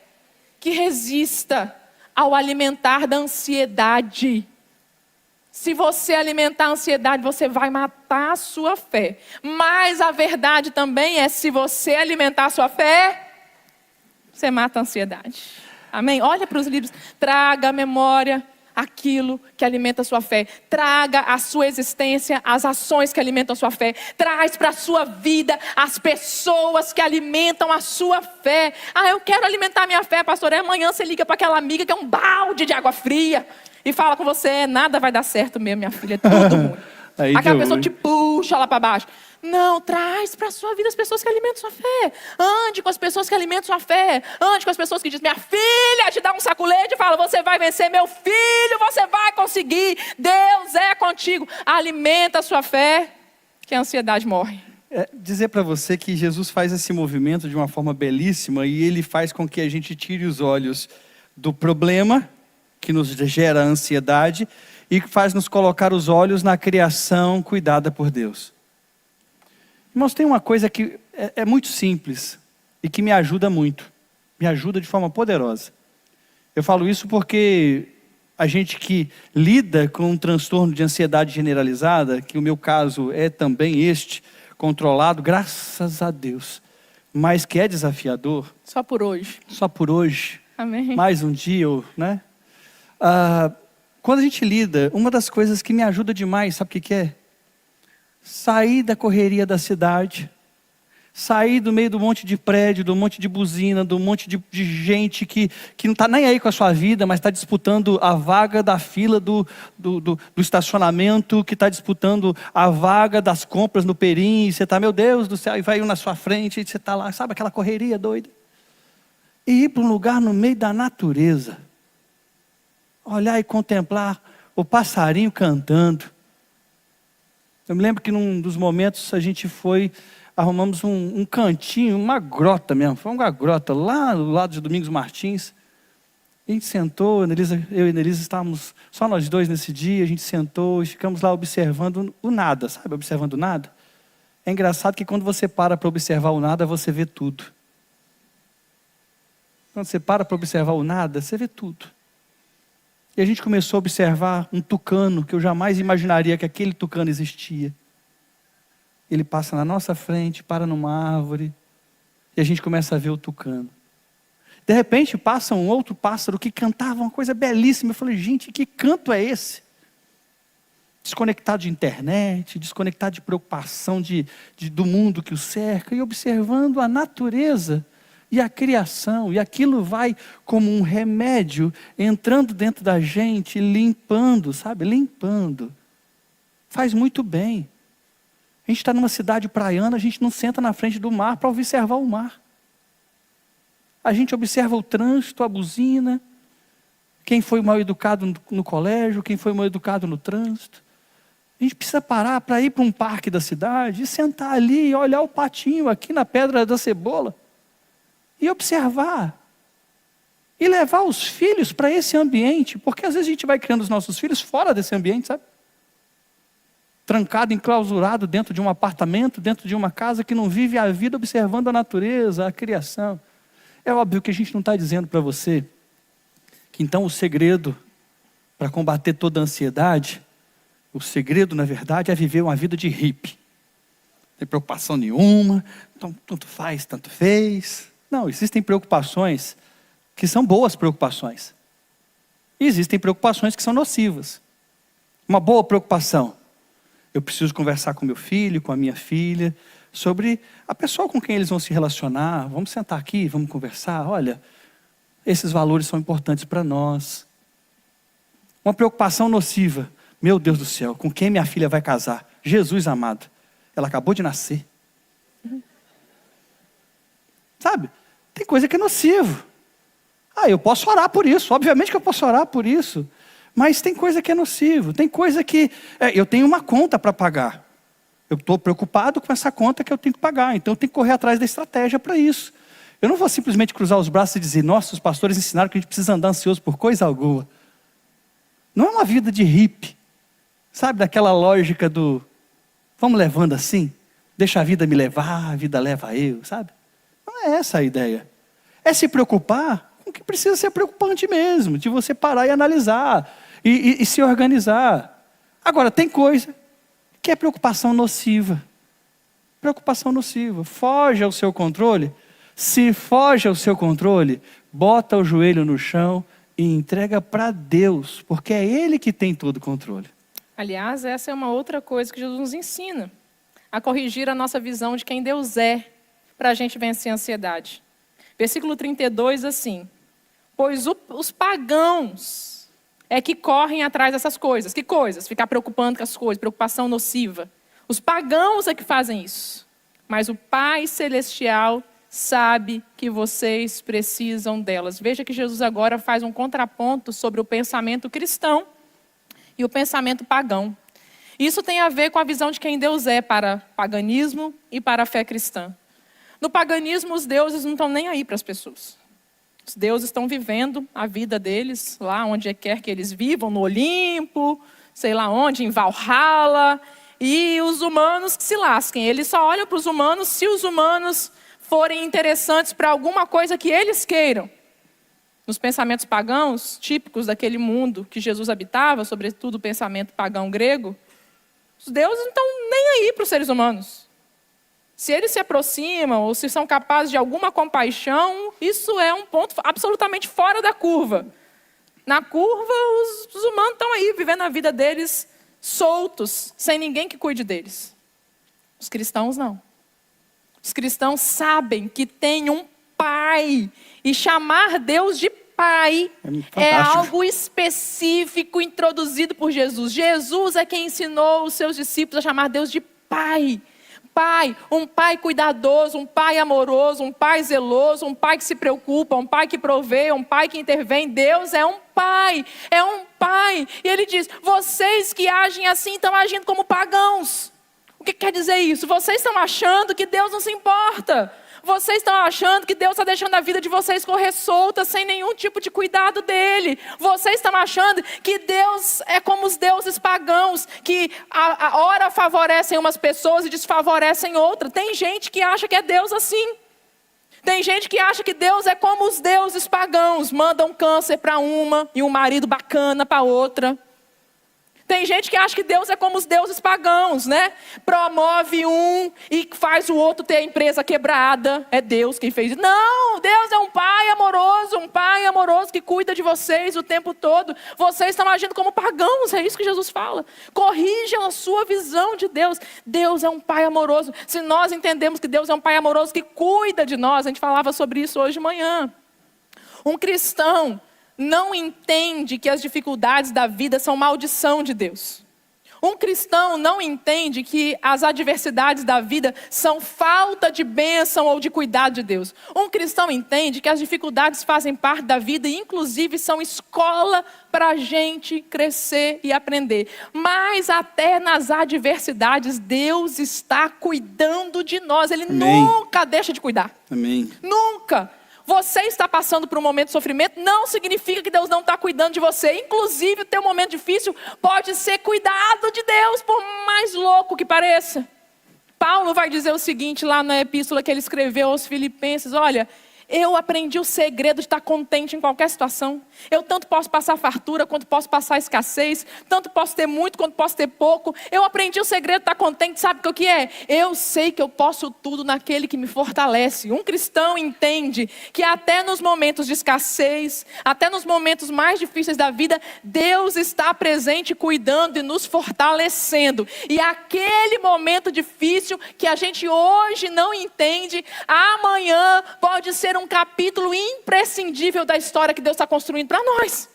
que resista ao alimentar da ansiedade. Se você alimentar a ansiedade, você vai matar a sua fé. Mas a verdade também é, se você alimentar a sua fé, você mata a ansiedade. Amém? Olha para os livros, traga à memória aquilo que alimenta a sua fé. Traga à sua existência as ações que alimentam a sua fé. Traz para a sua vida as pessoas que alimentam a sua fé. Ah, eu quero alimentar a minha fé, pastor. Amanhã você liga para aquela amiga que é um balde de água fria e fala com você: nada vai dar certo mesmo, minha filha, é tudo ruim. Aquela pessoa te puxa lá para baixo. Não, traz para a sua vida as pessoas que alimentam sua fé. Ande com as pessoas que alimentam sua fé. Ande com as pessoas que dizem: minha filha, te dá um saculete e fala: você vai vencer, meu filho, você vai conseguir. Deus é contigo. Alimenta a sua fé, que a ansiedade morre. Dizer para você que Jesus faz esse movimento de uma forma belíssima, e Ele faz com que a gente tire os olhos do problema que nos gera ansiedade e que faz nos colocar os olhos na criação cuidada por Deus. Irmãos, tem uma coisa que é muito simples e que me ajuda muito. Me ajuda de forma poderosa. Eu falo isso porque a gente que lida com um transtorno de ansiedade generalizada, que o meu caso é também este, controlado, graças a Deus, mas que é desafiador. Só por hoje. Só por hoje. Amém. Mais um dia, né? Quando a gente lida, uma das coisas que me ajuda demais, sabe o que é? Sair da correria da cidade, sair do meio do monte de prédio, do monte de buzina, do monte de gente que não está nem aí com a sua vida, mas está disputando a vaga da fila do estacionamento, que está disputando a vaga das compras no Perim, e você está, meu Deus do céu, e vai um na sua frente, e você está lá, sabe aquela correria doida? E ir para um lugar no meio da natureza, olhar e contemplar o passarinho cantando. Eu me lembro que num dos momentos a gente arrumamos um cantinho, uma grota mesmo, foi uma grota lá do lado de Domingos Martins. A gente sentou, eu e a Nelisa estávamos só nós dois nesse dia, a gente sentou e ficamos lá observando o nada, sabe? Observando o nada. É engraçado que quando você para observar o nada, você vê tudo. Quando você para observar o nada, você vê tudo. E a gente começou a observar um tucano, que eu jamais imaginaria que aquele tucano existia. Ele passa na nossa frente, para numa árvore, e a gente começa a ver o tucano. De repente passa um outro pássaro que cantava uma coisa belíssima. Eu falei: gente, que canto é esse? Desconectado de internet, desconectado de preocupação do mundo que o cerca, e observando a natureza e a criação, e aquilo vai como um remédio, entrando dentro da gente, limpando, sabe? Limpando. Faz muito bem. A gente está numa cidade praiana, a gente não senta na frente do mar para observar o mar. A gente observa o trânsito, a buzina, quem foi mal educado no colégio, quem foi mal educado no trânsito. A gente precisa parar para ir para um parque da cidade e sentar ali e olhar o patinho aqui na Pedra da Cebola. E observar. E levar os filhos para esse ambiente. Porque às vezes a gente vai criando os nossos filhos fora desse ambiente, sabe? trancado, enclausurado dentro de um apartamento, dentro de uma casa, que não vive a vida observando a natureza, a criação. É óbvio que a gente não está dizendo para você que então o segredo para combater toda a ansiedade, o segredo, na verdade, é viver uma vida de hippie. Não tem preocupação nenhuma, então tanto faz, tanto fez. Não, existem preocupações que são boas preocupações. E existem preocupações que são nocivas. Uma boa preocupação: eu preciso conversar com meu filho, com a minha filha, sobre a pessoa com quem eles vão se relacionar. Vamos sentar aqui, vamos conversar. Olha, esses valores são importantes para nós. Uma preocupação nociva: meu Deus do céu, com quem minha filha vai casar? Jesus amado, ela acabou de nascer. Sabe? Tem coisa que é nocivo. Eu posso orar por isso, obviamente que eu posso orar por isso. Mas tem coisa que é nocivo, tem coisa que... eu tenho uma conta para pagar. Eu estou preocupado com essa conta que eu tenho que pagar, então eu tenho que correr atrás da estratégia para isso. Eu não vou simplesmente cruzar os braços e dizer: nossa, os pastores ensinaram que a gente precisa andar ansioso por coisa alguma. Não é uma vida de hippie, sabe, daquela lógica do vamos levando assim, deixa a vida me levar, a vida leva eu, sabe? Não é essa a ideia. É se preocupar com o que precisa ser preocupante mesmo, de você parar e analisar, e se organizar. Agora, tem coisa que é preocupação nociva. Preocupação nociva. Foge ao seu controle. Se foge ao seu controle, bota o joelho no chão e entrega para Deus, porque é Ele que tem todo o controle. Aliás, essa é uma outra coisa que Jesus nos ensina: a corrigir a nossa visão de quem Deus é, para a gente vencer a ansiedade. Versículo 32, assim: pois os pagãos é que correm atrás dessas coisas. Que coisas? Ficar preocupando com as coisas, preocupação nociva. Os pagãos é que fazem isso. Mas o Pai Celestial sabe que vocês precisam delas. Veja que Jesus agora faz um contraponto sobre o pensamento cristão e o pensamento pagão. Isso tem a ver com a visão de quem Deus é para o paganismo e para a fé cristã. No paganismo, os deuses não estão nem aí para as pessoas. Os deuses estão vivendo a vida deles, lá onde quer que eles vivam, no Olimpo, sei lá onde, em Valhalla. E os humanos que se lasquem. Eles só olham para os humanos se os humanos forem interessantes para alguma coisa que eles queiram. Nos pensamentos pagãos, típicos daquele mundo que Jesus habitava, sobretudo o pensamento pagão grego, os deuses não estão nem aí para os seres humanos. Se eles se aproximam ou se são capazes de alguma compaixão, isso é um ponto absolutamente fora da curva. Na curva, os humanos estão aí vivendo a vida deles soltos, sem ninguém que cuide deles. Os cristãos não. Os cristãos sabem que tem um Pai, e chamar Deus de Pai é algo específico introduzido por Jesus. Jesus é quem ensinou os seus discípulos a chamar Deus de Pai. Pai, um Pai cuidadoso, um Pai amoroso, um Pai zeloso, um Pai que se preocupa, um Pai que provê, um Pai que intervém. Deus é um Pai, é um Pai. E Ele diz: vocês que agem assim estão agindo como pagãos. O que quer dizer isso? Vocês estão achando que Deus não se importa. Vocês estão achando que Deus está deixando a vida de vocês correr solta, sem nenhum tipo de cuidado dele. Vocês estão achando que Deus é como os deuses pagãos, que a hora favorecem umas pessoas e desfavorecem outras. Tem gente que acha que é Deus assim. Tem gente que acha que Deus é como os deuses pagãos, mandam câncer para uma e um marido bacana para outra. Tem gente que acha que Deus é como os deuses pagãos, né? Promove um e faz o outro ter a empresa quebrada. É Deus quem fez isso. Não, Deus é um Pai amoroso que cuida de vocês o tempo todo. Vocês estão agindo como pagãos, é isso que Jesus fala. Corrijam a sua visão de Deus. Deus é um Pai amoroso. Se nós entendemos que Deus é um Pai amoroso que cuida de nós, a gente falava sobre isso hoje de manhã. Um cristão não entende que as dificuldades da vida são maldição de Deus. Um cristão não entende que as adversidades da vida são falta de bênção ou de cuidado de Deus. Um cristão entende que as dificuldades fazem parte da vida e inclusive são escola para a gente crescer e aprender. Mas até nas adversidades, Deus está cuidando de nós. Ele Amém. Nunca deixa de cuidar. Amém. Nunca. Você está passando por um momento de sofrimento, não significa que Deus não está cuidando de você. Inclusive, o teu momento difícil pode ser cuidado de Deus, por mais louco que pareça. Paulo vai dizer o seguinte lá na epístola que ele escreveu aos Filipenses: olha, eu aprendi o segredo de estar contente em qualquer situação. Eu tanto posso passar fartura, quanto posso passar escassez. Tanto posso ter muito, quanto posso ter pouco. Eu aprendi o segredo de estar contente. Sabe o que é? Eu sei que eu posso tudo naquele que me fortalece. Um cristão entende que até nos momentos de escassez, até nos momentos mais difíceis da vida, Deus está presente, cuidando e nos fortalecendo. E aquele momento difícil que a gente hoje não entende, amanhã pode ser um capítulo imprescindível da história que Deus está construindo para nós.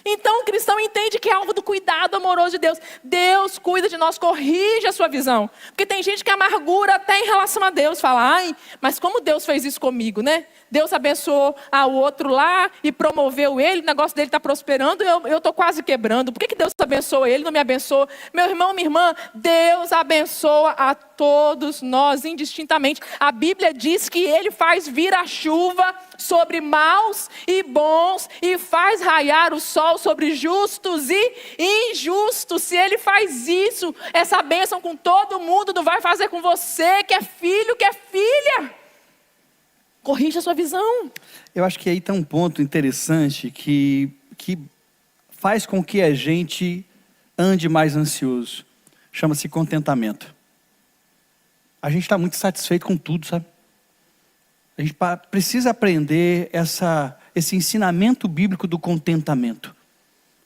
Então o cristão entende que é algo do cuidado amoroso de Deus. Deus cuida de nós, corrige a sua visão. Porque tem gente que amargura até em relação a Deus. Fala, ai, mas como Deus fez isso comigo, né? Deus abençoou o outro lá e promoveu ele, o negócio dele está prosperando, eu estou quase quebrando. Por que Deus abençoa ele, não me abençoa? Meu irmão, minha irmã, Deus abençoa a todos nós indistintamente. A Bíblia diz que Ele faz vir a chuva sobre maus e bons e faz raiar o sol sobre justos e injustos. Se Ele faz isso, essa bênção com todo mundo, não vai fazer com você que é filho, que é filha. Corrija a sua visão. Eu acho que aí está um ponto interessante que faz com que a gente ande mais ansioso. Chama-se contentamento. A gente está muito satisfeito com tudo, sabe? A gente precisa aprender esse ensinamento bíblico do contentamento.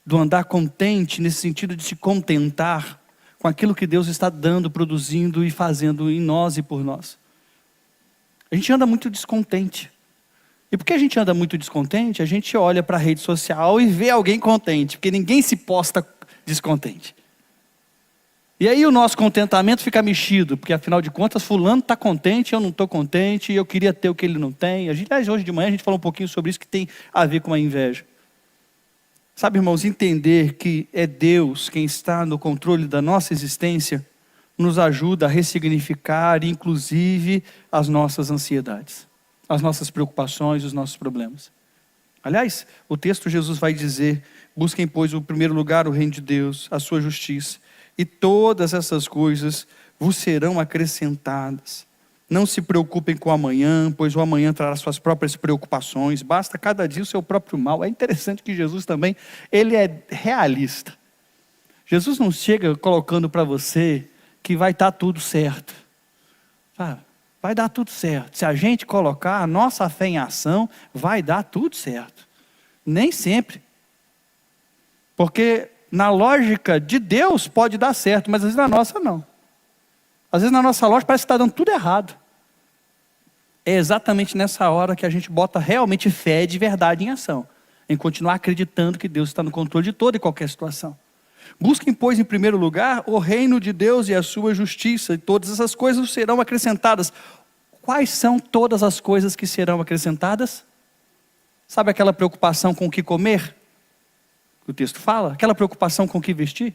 Do andar contente, nesse sentido de se contentar com aquilo que Deus está dando, produzindo e fazendo em nós e por nós. A gente anda muito descontente. E porque a gente anda muito descontente, a gente olha para a rede social e vê alguém contente, porque ninguém se posta descontente. E aí o nosso contentamento fica mexido, porque afinal de contas fulano está contente, eu não estou contente, e eu queria ter o que ele não tem. Hoje de manhã a gente falou um pouquinho sobre isso que tem a ver com a inveja. Sabe, irmãos, entender que é Deus quem está no controle da nossa existência, nos ajuda a ressignificar, inclusive, as nossas ansiedades, as nossas preocupações, os nossos problemas. Aliás, o texto Jesus vai dizer, busquem, pois, em primeiro lugar o reino de Deus, a sua justiça, e todas essas coisas vos serão acrescentadas. Não se preocupem com o amanhã, pois o amanhã trará suas próprias preocupações, basta cada dia o seu próprio mal. É interessante que Jesus também, ele é realista. Jesus não chega colocando para você que vai estar tudo certo. Vai dar tudo certo. Se a gente colocar a nossa fé em ação, vai dar tudo certo. Nem sempre. Porque na lógica de Deus pode dar certo, mas às vezes na nossa não. Às vezes na nossa lógica parece que está dando tudo errado. É exatamente nessa hora que a gente bota realmente fé de verdade em ação. Em continuar acreditando que Deus está no controle de toda e qualquer situação. Busquem, pois, em primeiro lugar, o reino de Deus e a sua justiça, e todas essas coisas serão acrescentadas. Quais são todas as coisas que serão acrescentadas? Sabe aquela preocupação com o que comer? O texto fala. Aquela preocupação com o que vestir?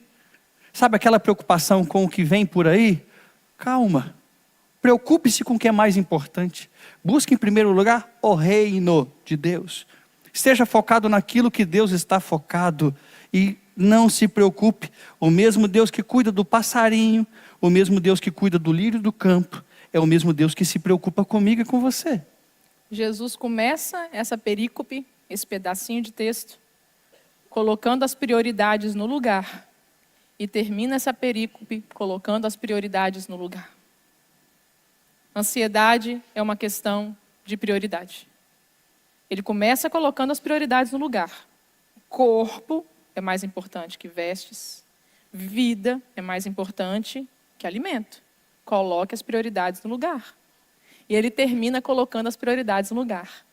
Sabe aquela preocupação com o que vem por aí? Calma. Preocupe-se com o que é mais importante. Busque em primeiro lugar o reino de Deus. Esteja focado naquilo que Deus está focado e não se preocupe. O mesmo Deus que cuida do passarinho, o mesmo Deus que cuida do lírio do campo, é o mesmo Deus que se preocupa comigo e com você. Jesus começa essa perícope, esse pedacinho de texto, colocando as prioridades no lugar. E termina essa perícope colocando as prioridades no lugar. Ansiedade é uma questão de prioridade. Ele começa colocando as prioridades no lugar. Corpo é mais importante que vestes. Vida é mais importante que alimento. Coloque as prioridades no lugar. E ele termina colocando as prioridades no lugar.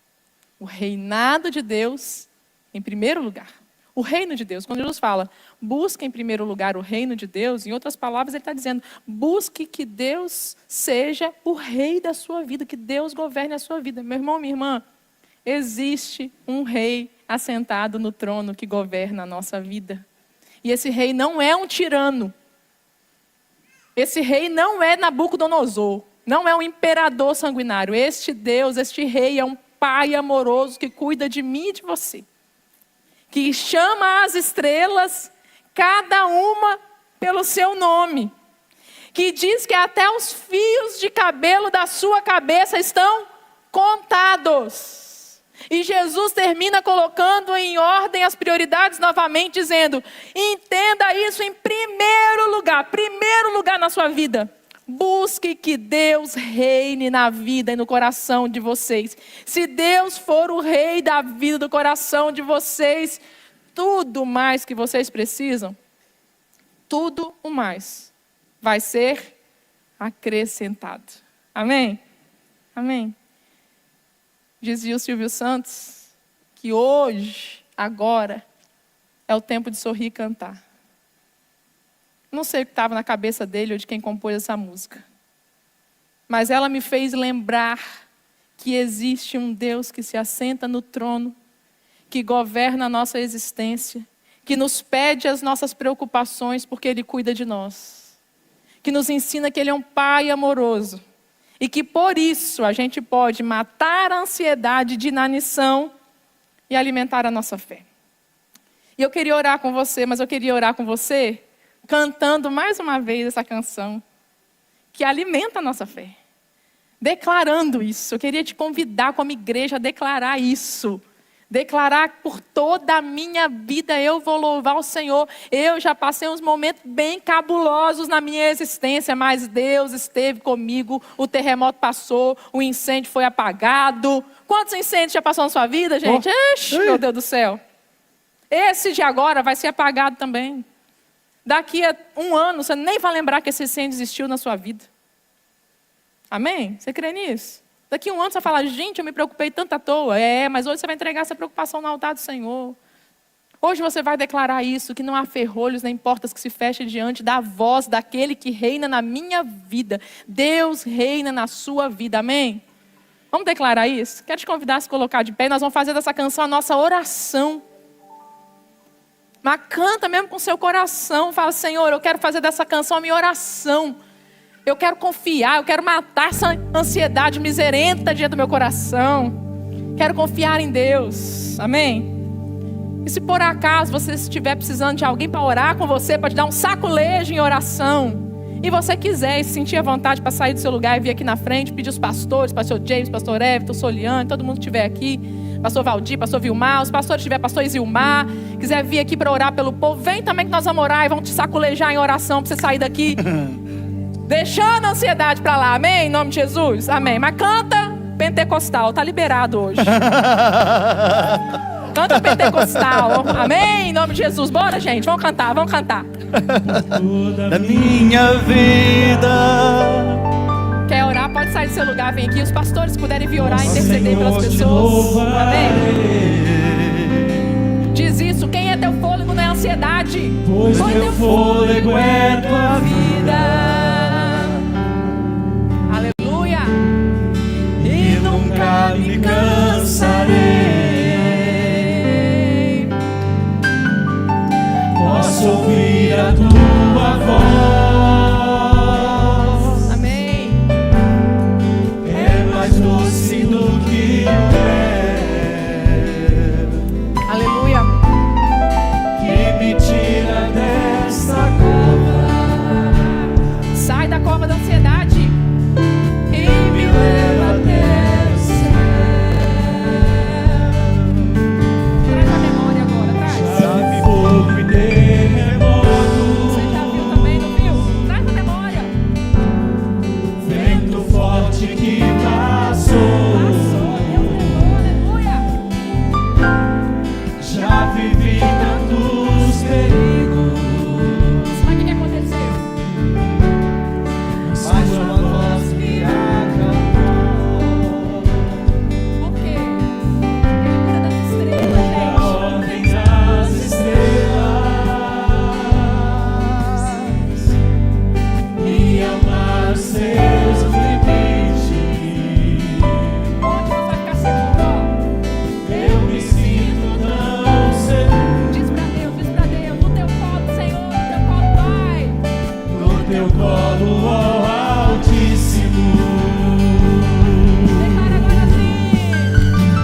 O reinado de Deus em primeiro lugar. O reino de Deus, quando Jesus fala, busque em primeiro lugar o reino de Deus, em outras palavras ele está dizendo, busque que Deus seja o rei da sua vida, que Deus governe a sua vida. Meu irmão, minha irmã, existe um rei assentado no trono que governa a nossa vida. E esse rei não é um tirano. Esse rei não é Nabucodonosor, não é um imperador sanguinário. Este Deus, este rei é um Pai amoroso que cuida de mim e de você. Que chama as estrelas, cada uma pelo seu nome. Que diz que até os fios de cabelo da sua cabeça estão contados. E Jesus termina colocando em ordem as prioridades novamente, dizendo: entenda isso em primeiro lugar na sua vida. Busque que Deus reine na vida e no coração de vocês. Se Deus for o rei da vida do coração de vocês, tudo mais que vocês precisam, tudo o mais vai ser acrescentado. Amém? Amém. Dizia o Silvio Santos que hoje, agora, é o tempo de sorrir e cantar. Não sei o que estava na cabeça dele ou de quem compôs essa música. Mas ela me fez lembrar que existe um Deus que se assenta no trono, que governa a nossa existência, que nos pede as nossas preocupações porque Ele cuida de nós. Que nos ensina que Ele é um Pai amoroso. E que por isso a gente pode matar a ansiedade de inanição e alimentar a nossa fé. E eu queria orar com você, mas eu queria orar com você cantando mais uma vez essa canção que alimenta a nossa fé. Declarando isso. Eu queria te convidar como igreja a declarar isso. Declarar por toda a minha vida, eu vou louvar o Senhor. Eu já passei uns momentos bem cabulosos na minha existência, mas Deus esteve comigo, o terremoto passou, o incêndio foi apagado. Quantos incêndios já passou na sua vida, gente? Ixi, meu Deus do céu. Esse de agora vai ser apagado também. Daqui a 1 ano, você nem vai lembrar que esse incêndio existiu na sua vida. Amém? Você crê nisso? Daqui a 1 ano você vai falar: gente, eu me preocupei tanto à toa. Mas hoje você vai entregar essa preocupação no altar do Senhor. Hoje você vai declarar isso, que não há ferrolhos nem portas que se fechem diante da voz daquele que reina na minha vida. Deus reina na sua vida. Amém? Vamos declarar isso? Quero te convidar a se colocar de pé. Nós vamos fazer dessa canção a nossa oração. Mas canta mesmo com seu coração. Fala: Senhor, eu quero fazer dessa canção a minha oração. Eu quero confiar, eu quero matar essa ansiedade miserenta diante do meu coração. Quero confiar em Deus. Amém? E se por acaso você estiver precisando de alguém para orar com você, para te dar um saculejo em oração, e você quiser e se sentir à vontade para sair do seu lugar e vir aqui na frente, pedir os pastores, pastor James, pastor Everton, Soliane, todo mundo que estiver aqui, pastor Valdir, pastor Vilmar, os pastores que estiver, pastor Isilmar, quiser vir aqui para orar pelo povo, vem também que nós vamos orar e vamos te saculejar em oração para você sair daqui deixando a ansiedade para lá. Amém? Em nome de Jesus. Amém. Mas canta pentecostal, tá liberado hoje. Canta pentecostal. Amém? Em nome de Jesus. Bora, gente, vamos cantar, vamos cantar. Da minha vida. Quer orar? Pode sair do seu lugar, vem aqui. Os pastores puderem vir orar e interceder pelas pessoas. Amém? Diz isso: quem é teu fôlego não é ansiedade, pois teu fôlego é tua vida. Aleluia. E nunca me cansarei. Posso ouvir a tua voz. Amém. É mais doce do que o mel. Aleluia. Que me tira dessa cova. Sai da cova da ansiedade E me leva até o céu. Traz a memória agora, traz. Sabe fogo e terremoto. Você já viu também, não viu? Traz a memória. Vento forte que passou. Passou, Deus levou, aleluia. Já vivi tantos perigos. Mas o que aconteceu? Mas uma voz me acalmou. Por quê? Ele cuida das estrelas, A gente. ordem das estrelas e amar os seus limites. Onde você vai ficar seguro? Eu me sinto tão seguro Diz pra Deus, no teu colo, Senhor, no teu colo, Pai. no teu colo, ó Altíssimo. Declara agora assim.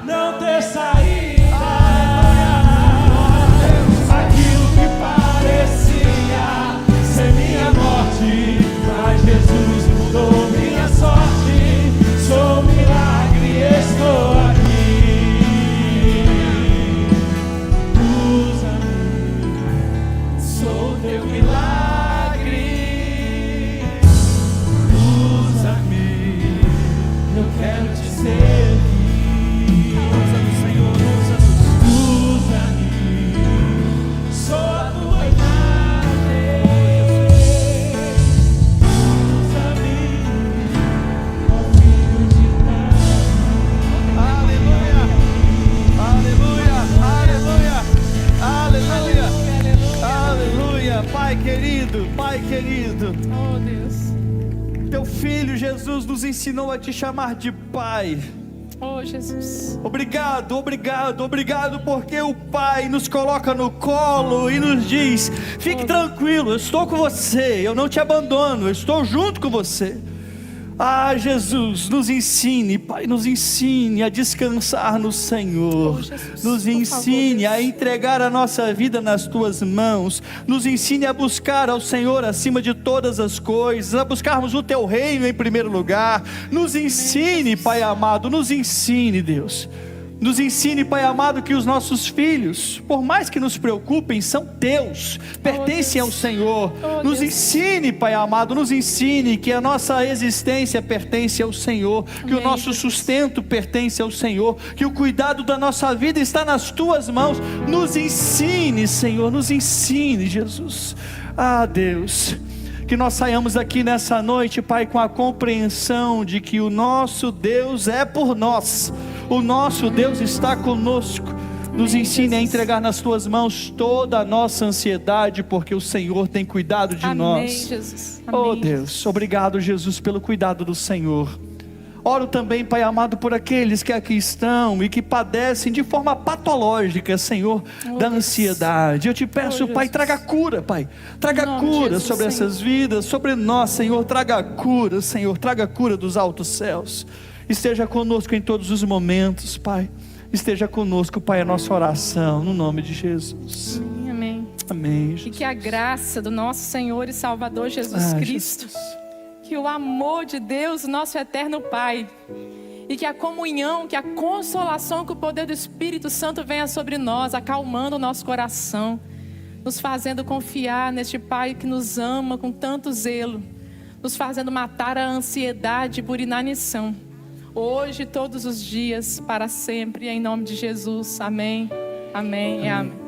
não ter saída. Aquilo que parecia ser minha morte, mas Jesus mudou minha sorte. Sou um milagre, estou aqui. Usa-me, sou teu milagre. Usa-me, eu quero te servir. Usa-me, Senhor, usa-me. Sou a tua imagem. Usa-me, ó Filho de Deus. Aleluia, aleluia, aleluia, aleluia. Pai querido, Oh, Deus. teu filho Jesus nos ensinou a te chamar de Pai. Oh, Jesus. Obrigado porque o Pai nos coloca no colo e nos diz: fique tranquilo, eu estou com você, eu não te abandono, eu estou junto com você. Ah, Jesus, nos ensine, Pai, nos ensine a descansar no Senhor. Oh, Jesus, Nos por ensine favor, a Deus. entregar a nossa vida nas Tuas mãos. Nos ensine a buscar ao Senhor acima de todas as coisas, a buscarmos o Teu reino em primeiro lugar. Nos ensine, Pai amado, nos ensine, Deus. Nos ensine, Pai amado, que os nossos filhos, por mais que nos preocupem, são teus, pertencem ao Senhor. Nos ensine, Pai amado, nos ensine que a nossa existência pertence ao Senhor, que o nosso sustento pertence ao Senhor, que o cuidado da nossa vida está nas tuas mãos. Nos ensine, Senhor, nos ensine, Jesus. Ah, Deus, que nós saiamos aqui nessa noite, Pai, com a compreensão de que o nosso Deus é por nós, o nosso Deus está conosco. Nos ensine a entregar nas Tuas mãos toda a nossa ansiedade, porque o Senhor tem cuidado de nós. Jesus. Oh Amém, Deus, Jesus. obrigado, Jesus, pelo cuidado do Senhor. Oro também, Pai amado, por aqueles que aqui estão e que padecem de forma patológica, Senhor, da ansiedade. Eu te peço, Pai, Jesus. traga cura, Pai. Traga Em nome de cura Jesus, sobre Senhor. essas vidas, sobre nós, Senhor. Traga cura, Senhor. Traga cura dos altos céus. Esteja conosco em todos os momentos, Pai. Esteja conosco, Pai, a nossa oração, no nome de Jesus. Amém. Amém, E Jesus. que a graça do nosso Senhor e Salvador Jesus Cristo, que o amor de Deus, nosso eterno Pai, e que a comunhão, que a consolação, que o poder do Espírito Santo venha sobre nós, acalmando o nosso coração, nos fazendo confiar neste Pai que nos ama com tanto zelo, nos fazendo matar a ansiedade por inanição, hoje, todos os dias, para sempre, em nome de Jesus. Amém, amém e amém.